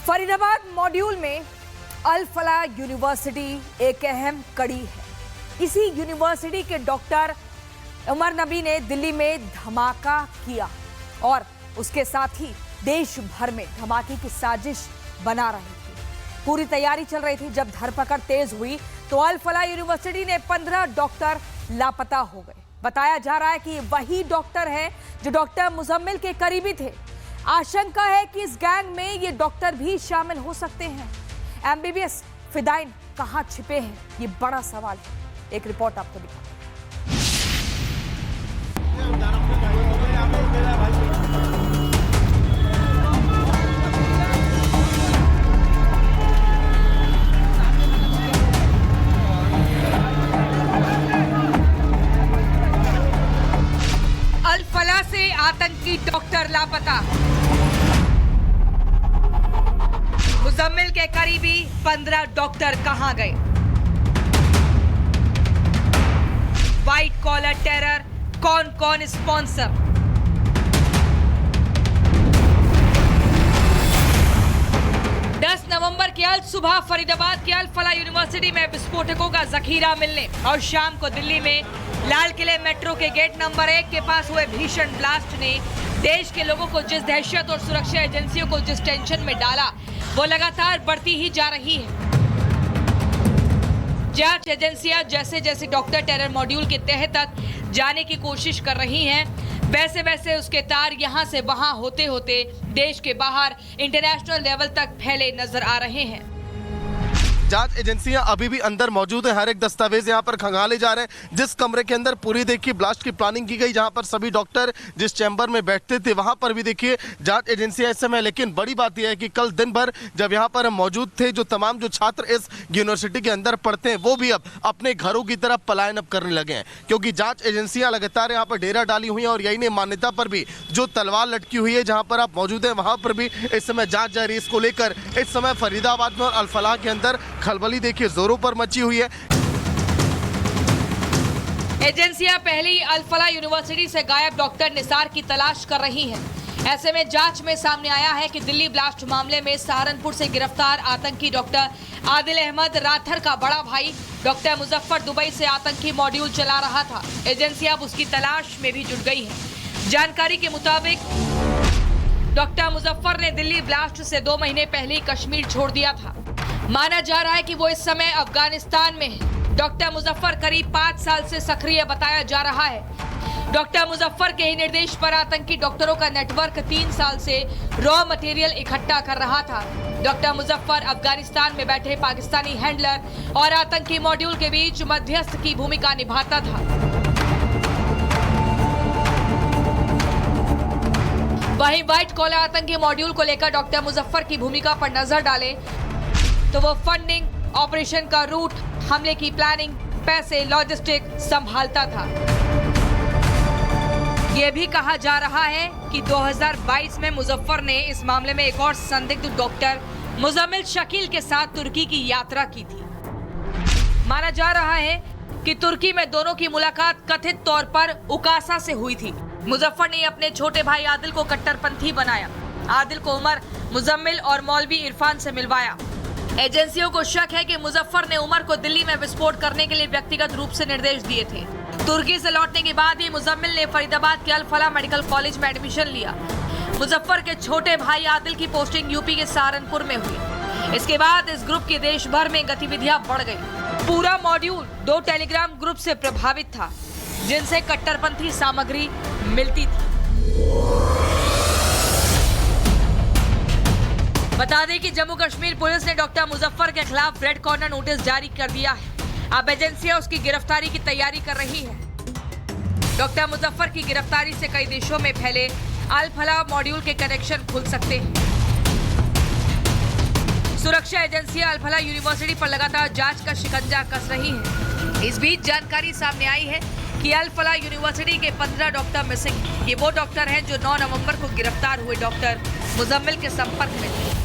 Faridabad module में अल फलाह university एक अहम कड़ी है। इसी यूनिवर्सिटी के डॉक्टर उमर नबी ने दिल्ली में धमाका किया और उसके साथ ही देश भर में धमाके की साजिश बना रही थी। पूरी तैयारी चल रही थी। जब धरपकड़ तेज हुई तो अल फलाह यूनिवर्सिटी ने 15 डॉक्टर लापता हो गए। बताया जा रहा है कि वही डॉक्टर है जो डॉक्टर मुजम्मिल के करीबी थे। आशंका है कि इस गैंग में ये डॉक्टर भी शामिल हो सकते हैं। एमबीबीएस फिदाइन कहां छिपे हैं, ये बड़ा सवाल है। एक रिपोर्ट आपको दिखाते हैं। अल फलाह से आतंकी डॉक्टर लापता। मुजम्मिल के करीबी 15 डॉक्टर कहां गए? व्हाइट कॉलर टेरर, कौन कौन स्पॉन्सर? नवंबर की अल सुबह फरीदाबाद की अल फलाह यूनिवर्सिटी में विस्फोटकों का जखीरा मिलने और शाम को दिल्ली में लाल किले मेट्रो के गेट नंबर 1 के पास हुए भीषण ब्लास्ट ने देश के लोगों को जिस दहशत और सुरक्षा एजेंसियों को जिस टेंशन में डाला, वो लगातार बढ़ती ही जा रही है। जांच एजेंसियां जैसे जैसे डॉक्टर टेरर मॉड्यूल के तह तक जाने की कोशिश कर रही हैं, वैसे वैसे उसके तार यहां से वहां होते होते देश के बाहर इंटरनेशनल लेवल तक फैले नजर आ रहे हैं। जांच एजेंसियां अभी भी अंदर मौजूद है। हर एक दस्तावेज यहां पर खंगाले जा रहे हैं। जिस कमरे के अंदर पूरी देखिए ब्लास्ट की प्लानिंग की गई, जहां पर सभी डॉक्टर जिस चैम्बर में बैठते थे वहां पर भी देखिए जांच एजेंसियां इस समय। लेकिन बड़ी बात यह है कि कल दिन भर जब यहां पर हम मौजूद थे, जो तमाम जो छात्र इस यूनिवर्सिटी के अंदर पढ़ते हैं वो भी अब अपने घरों की तरफ पलायन अब करने लगे हैं, क्योंकि जांच एजेंसियां लगातार यहाँ पर डेरा डाली हुई हैं। और यही नहीं, मान्यता पर भी जो तलवार लटकी हुई है जहाँ पर आप मौजूद हैं वहां पर भी इस समय जांच जारी है। इसको लेकर इस समय फरीदाबाद में और अल फलाह के अंदर खलबली देखिए जोरों पर मची हुई है। एजेंसियां पहले ही अल फलाह यूनिवर्सिटी से गायब डॉक्टर निसार की तलाश कर रही हैं। ऐसे में जांच में सामने आया है कि दिल्ली ब्लास्ट मामले में सहारनपुर से गिरफ्तार आतंकी डॉक्टर आदिल अहमद राथर का बड़ा भाई डॉक्टर मुजफ्फर दुबई से आतंकी मॉड्यूल चला रहा था। एजेंसियां अब उसकी तलाश में भी जुट गई हैं। जानकारी के मुताबिक डॉक्टर मुजफ्फर ने दिल्ली ब्लास्ट से 2 महीने पहले ही कश्मीर छोड़ दिया था। माना जा रहा है कि वो इस समय अफगानिस्तान में है। डॉक्टर मुजफ्फर करीब 5 साल से सक्रिय बताया जा रहा है। डॉक्टर मुजफ्फर के ही निर्देश पर आतंकी डॉक्टरों का नेटवर्क 3 साल से रॉ मटेरियल इकट्ठा कर रहा था। डॉक्टर मुजफ्फर अफगानिस्तान में बैठे पाकिस्तानी हैंडलर और आतंकी मॉड्यूल के बीच मध्यस्थ की भूमिका निभाता था। वहीं व्हाइट कॉलर आतंकी मॉड्यूल को लेकर डॉक्टर मुजफ्फर की भूमिका पर नजर डालें तो वो फंडिंग, ऑपरेशन का रूट, हमले की प्लानिंग, पैसे, लॉजिस्टिक संभालता था। ये भी कहा जा रहा है कि 2022 में मुजफ्फर ने इस मामले में एक और संदिग्ध डॉक्टर मुजम्मिल शकील के साथ तुर्की की यात्रा की थी। माना जा रहा है कि तुर्की में दोनों की मुलाकात कथित तौर पर उकासा से हुई थी। मुजफ्फर ने अपने छोटे भाई आदिल को कट्टरपंथी बनाया। आदिल को उमर, मुजम्मिल और मौलवी इरफान से मिलवाया। एजेंसियों को शक है कि मुजफ्फर ने उमर को दिल्ली में विस्फोट करने के लिए व्यक्तिगत रूप से निर्देश दिए थे। तुर्की से लौटने के बाद ही मुजम्मिल ने फरीदाबाद के अल फलाह मेडिकल कॉलेज में एडमिशन लिया। मुजफ्फर के छोटे भाई आदिल की पोस्टिंग यूपी के सहारनपुर में हुई। इसके बाद इस ग्रुप की देश भर में गतिविधियां बढ़ गई। पूरा मॉड्यूल 2 टेलीग्राम ग्रुप से प्रभावित था, जिनसे कट्टरपंथी सामग्री मिलती थी। बता दें कि जम्मू कश्मीर पुलिस ने डॉक्टर मुजफ्फर के खिलाफ रेड कॉर्नर नोटिस जारी कर दिया है। अब एजेंसियां उसकी गिरफ्तारी की तैयारी कर रही है। डॉक्टर मुजफ्फर की गिरफ्तारी से कई देशों में फैले अल फलाह मॉड्यूल के कनेक्शन खुल सकते हैं। सुरक्षा एजेंसियां अल फलाह यूनिवर्सिटी पर लगातार जांच का शिकंजा कस रही हैं। इस बीच जानकारी सामने आई है कि अल फलाह यूनिवर्सिटी के 15 डॉक्टर मिसिंग हैं। ये वो डॉक्टर हैं जो 9 नवंबर को गिरफ्तार हुए डॉक्टर मुजम्मिल के संपर्क में थे।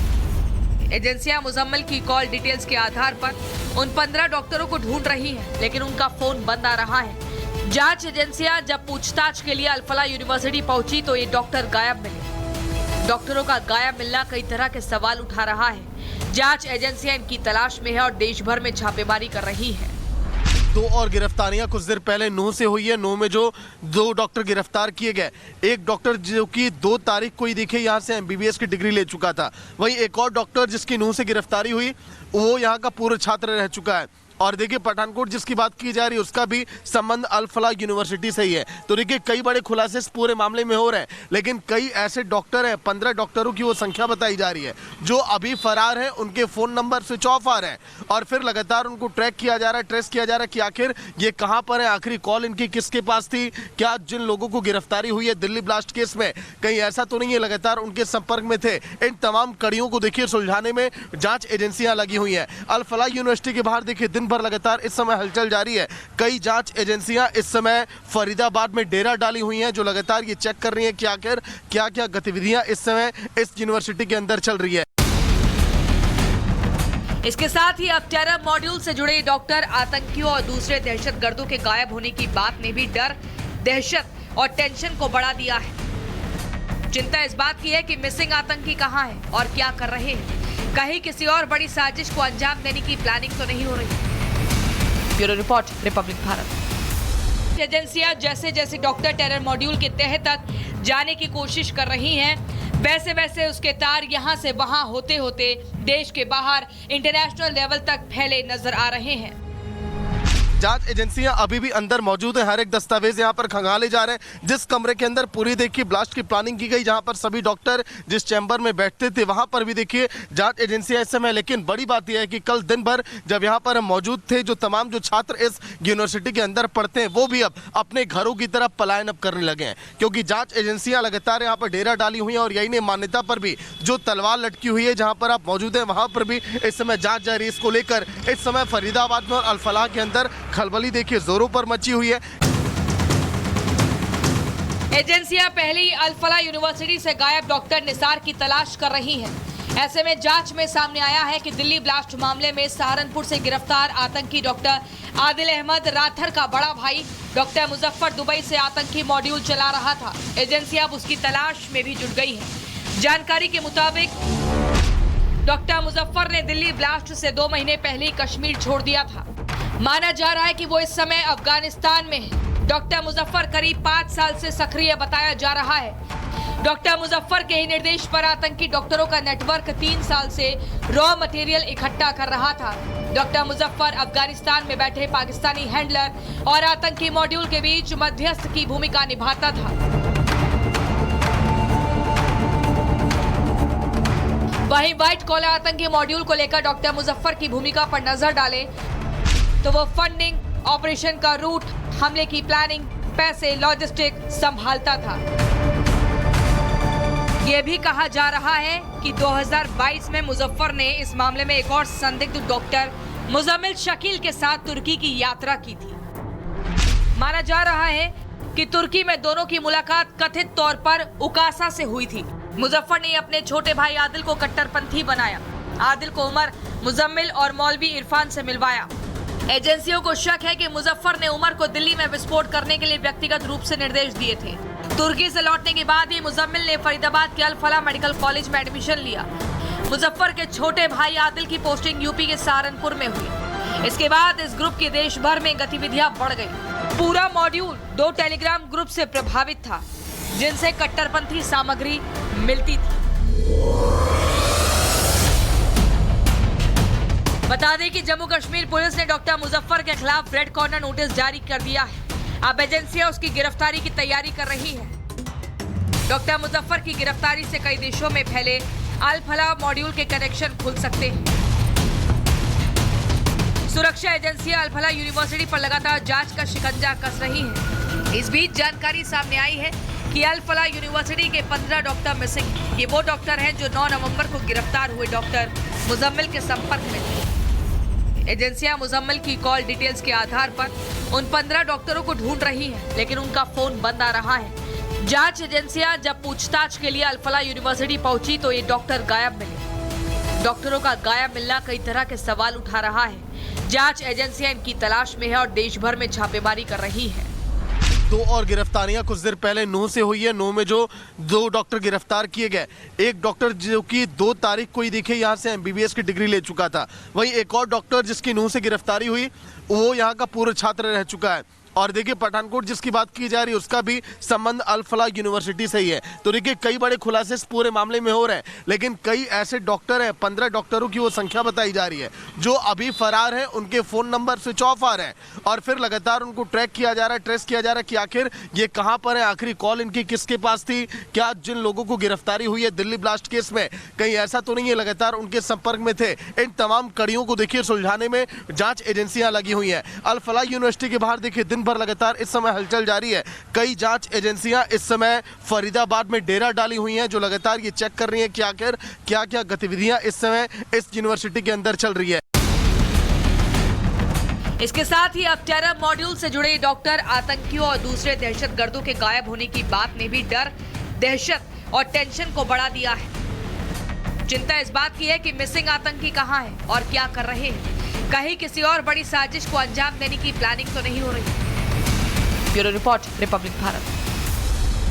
एजेंसियां मुजम्मिल की कॉल डिटेल्स के आधार पर उन 15 डॉक्टरों को ढूंढ रही हैं, लेकिन उनका फोन बंद आ रहा है। जांच एजेंसियां जब पूछताछ के लिए अल फलाह यूनिवर्सिटी पहुंची तो ये डॉक्टर गायब मिले। डॉक्टरों का गायब मिलना कई तरह के सवाल उठा रहा है। जांच एजेंसियां इनकी तलाश में है और देश भर में छापेमारी कर रही है। 2 और गिरफ्तारियां कुछ देर पहले नूह से हुई है। नूह में जो 2 डॉक्टर गिरफ्तार किए गए, एक डॉक्टर जो कि 2 तारीख को ही देखिए यहाँ से MBBS की डिग्री ले चुका था, वहीं एक और डॉक्टर जिसकी नूह से गिरफ्तारी हुई वो यहाँ का पूर्व छात्र रह चुका है। और देखिए पठानकोट जिसकी बात की जा रही है उसका भी संबंध अल फलाह यूनिवर्सिटी से ही है। तो देखिए कई बड़े खुलासे इस पूरे मामले में हो रहे हैं, लेकिन कई ऐसे डॉक्टर हैं, 15 डॉक्टरों की वो संख्या बताई जा रही है जो अभी फरार है। उनके फोन नंबर स्विच ऑफ आ रहे हैं और फिर लगातार उनको ट्रैक किया जा रहा है, ट्रेस किया जा रहा है कि आखिर ये कहाँ पर है, आखिरी कॉल इनकी किसके पास थी, क्या जिन लोगों को गिरफ्तारी हुई है दिल्ली ब्लास्ट केस में कहीं ऐसा तो नहीं है लगातार उनके संपर्क में थे। इन तमाम कड़ियों को देखिए सुलझाने में जांच एजेंसियां लगी हुई हैं। अल फलाह यूनिवर्सिटी के बाहर देखिए दिन भर लगातार इस समय हलचल जारी है। कई जांच एजेंसियां इस समय फरीदाबाद में डेरा डाली हुई हैं जो लगातार ये चेक कर रही हैं कि आखिर क्या क्या गतिविधियां इस समय इस यूनिवर्सिटी के अंदर चल रही है। इसके साथ ही अब टेरर मॉड्यूल से जुड़े डॉक्टर, आतंकियों और दूसरे दहशतगर्दों के गायब होने की बात ने भी डर, दहशत और टेंशन को बढ़ा दिया है। चिंता इस बात की है कि मिसिंग आतंकी कहां है और क्या कर रहे हैं, कहीं किसी और बड़ी साजिश को अंजाम देने की प्लानिंग तो नहीं हो रही। Bureau report, Republic Bharat. एजेंसियां जैसे जैसे डॉक्टर टेरर मॉड्यूल के तह तक जाने की कोशिश कर रही हैं, वैसे वैसे उसके तार यहां से वहां होते होते देश के बाहर इंटरनेशनल लेवल तक फैले नजर आ रहे हैं। जांच एजेंसियां अभी भी अंदर मौजूद है। हर एक दस्तावेज यहां पर खंगाले जा रहे हैं। जिस कमरे के अंदर पूरी देखिए ब्लास्ट की प्लानिंग की गई, जहां पर सभी डॉक्टर जिस चैम्बर में बैठते थे वहां पर भी देखिए जांच एजेंसियां इस समय। लेकिन बड़ी बात यह है कि कल दिन भर जब यहां पर मौजूद थे जो तमाम जो छात्र इस यूनिवर्सिटी के अंदर पढ़ते हैं वो भी अब अपने घरों की तरफ पलायन अब करने लगे हैं, क्योंकि जांच एजेंसियां लगातार यहाँ पर डेरा डाली हुई हैं। और यही नहीं, मान्यता पर भी जो तलवार लटकी हुई है जहां पर आप मौजूद है वहां पर भी इस समय जांच जारी है। इसको लेकर इस समय फरीदाबाद में और अल फलाह के अंदर खलबली देखिए जोरों पर मची हुई है। एजेंसियां पहले ही अल फलाह यूनिवर्सिटी से गायब डॉक्टर निसार की तलाश कर रही हैं। ऐसे में जांच में सामने आया है कि दिल्ली ब्लास्ट मामले में सहारनपुर से गिरफ्तार आतंकी डॉक्टर आदिल अहमद राथर का बड़ा भाई डॉक्टर मुजफ्फर दुबई से आतंकी मॉड्यूल चला रहा था। एजेंसियां अब उसकी तलाश में भी जुट गई है। जानकारी के मुताबिक डॉक्टर मुजफ्फर ने दिल्ली ब्लास्ट से 2 महीने पहले ही कश्मीर छोड़ दिया था। माना जा रहा है कि वो इस समय अफगानिस्तान में है। डॉक्टर मुजफ्फर करीब 5 साल से सक्रिय बताया जा रहा है। डॉक्टर मुजफ्फर के ही निर्देश पर आतंकी डॉक्टरों का नेटवर्क 3 साल से रॉ मटेरियल इकट्ठा कर रहा था। डॉक्टर मुजफ्फर अफगानिस्तान में बैठे पाकिस्तानी हैंडलर और आतंकी मॉड्यूल के बीच मध्यस्थ की भूमिका निभाता था। वहीं व्हाइट कॉलर आतंकी मॉड्यूल को लेकर डॉक्टर मुजफ्फर की भूमिका पर नजर डालें तो वो फंडिंग, ऑपरेशन का रूट, हमले की प्लानिंग, पैसे, लॉजिस्टिक संभालता था। ये भी कहा जा रहा है कि 2022 में मुजफ्फर ने इस मामले में एक और संदिग्ध डॉक्टर मुजम्मिल शकील के साथ तुर्की की यात्रा की थी। माना जा रहा है कि तुर्की में दोनों की मुलाकात कथित तौर पर उकासा से हुई थी। मुजफ्फर ने अपने छोटे भाई आदिल को कट्टरपंथी बनाया। आदिल को उमर, मुजम्मिल और मौलवी इरफान से मिलवाया। एजेंसियों को शक है कि मुजफ्फर ने उमर को दिल्ली में विस्फोट करने के लिए व्यक्तिगत रूप से निर्देश दिए थे। तुर्की से लौटने के बाद ही मुजम्मिल ने फरीदाबाद के अल फलाह मेडिकल कॉलेज में एडमिशन लिया। मुजफ्फर के छोटे भाई आदिल की पोस्टिंग यूपी के सहारनपुर में हुई। इसके बाद इस ग्रुप की देश भर में गतिविधियां बढ़ गई। पूरा मॉड्यूल 2 टेलीग्राम ग्रुप से प्रभावित था जिनसे कट्टरपंथी सामग्री मिलती थी। बता दें कि जम्मू कश्मीर पुलिस ने डॉक्टर मुजफ्फर के खिलाफ रेड कॉर्नर नोटिस जारी कर दिया है। अब एजेंसियां उसकी गिरफ्तारी की तैयारी कर रही है। डॉक्टर मुजफ्फर की गिरफ्तारी से कई देशों में फैले अल फलाह मॉड्यूल के कनेक्शन खुल सकते हैं। सुरक्षा एजेंसियां अल फलाह यूनिवर्सिटी पर लगातार जांच का शिकंजा कस रही हैं। इस बीच जानकारी सामने आई है कि अल फलाह यूनिवर्सिटी के 15 डॉक्टर मिसिंग हैं। ये वो डॉक्टर हैं जो 9 नवंबर को गिरफ्तार हुए डॉक्टर मुजम्मिल के संपर्क में थे। एजेंसियां मुजम्मिल की कॉल डिटेल्स के आधार पर उन 15 डॉक्टरों को ढूंढ रही हैं, लेकिन उनका फोन बंद आ रहा है। जांच एजेंसियां जब पूछताछ के लिए अल फलाह यूनिवर्सिटी पहुंची तो ये डॉक्टर गायब मिले। डॉक्टरों का गायब मिलना कई तरह के सवाल उठा रहा है। जांच एजेंसियां इनकी तलाश में है और देश भर में छापेमारी कर रही है। दो और गिरफ्तारियां कुछ देर पहले नूह से हुई है। नूह में जो 2 डॉक्टर गिरफ्तार किए गए, एक डॉक्टर जो कि 2 तारीख को ही देखिए यहाँ से MBBS की डिग्री ले चुका था, वहीं एक और डॉक्टर जिसकी नूह से गिरफ्तारी हुई वो यहाँ का पूर्व छात्र रह चुका है। और देखिए पठानकोट जिसकी बात की जा रही है उसका भी संबंध अल फलाह यूनिवर्सिटी से ही है। तो देखिए कई बड़े खुलासे इस पूरे मामले में हो रहे हैं, लेकिन कई ऐसे डॉक्टर हैं, 15 डॉक्टरों की वो संख्या बताई जा रही है जो अभी फरार हैं, उनके फोन नंबर स्विच ऑफ आ रहे हैं और फिर लगातार उनको ट्रैक किया जा रहा है, ट्रेस किया जा रहा है कि आखिर ये कहाँ पर है, आखिरी कॉल इनकी किसके पास थी, क्या जिन लोगों को गिरफ्तारी हुई है दिल्ली ब्लास्ट केस में कहीं ऐसा तो नहीं है लगातार उनके संपर्क में थे। इन तमाम कड़ियों को देखिए सुलझाने में जांच एजेंसियां लगी हुई हैं। अल फलाह यूनिवर्सिटी के बाहर देखिए दिन भर लगातार इस समय हलचल जारी है। कई जांच एजेंसियां इस समय फरीदाबाद में डेरा डाली हुई हैं जो लगातार ये चेक कर रही हैं कि आखिर क्या क्या गतिविधियां इस समय इस यूनिवर्सिटी के अंदर चल रही है। इसके साथ ही अब टेरर मॉड्यूल से जुड़े डॉक्टर, आतंकियों और दूसरे दहशतगर्दों के गायब होने की बात ने भी डर, दहशत और टेंशन को बढ़ा दिया है। चिंता इस बात की है कि मिसिंग आतंकी कहां है और क्या कर रहे हैं, कहीं किसी और बड़ी साजिश को अंजाम देने की प्लानिंग तो नहीं हो रही। Bureau report, Republic Bharat.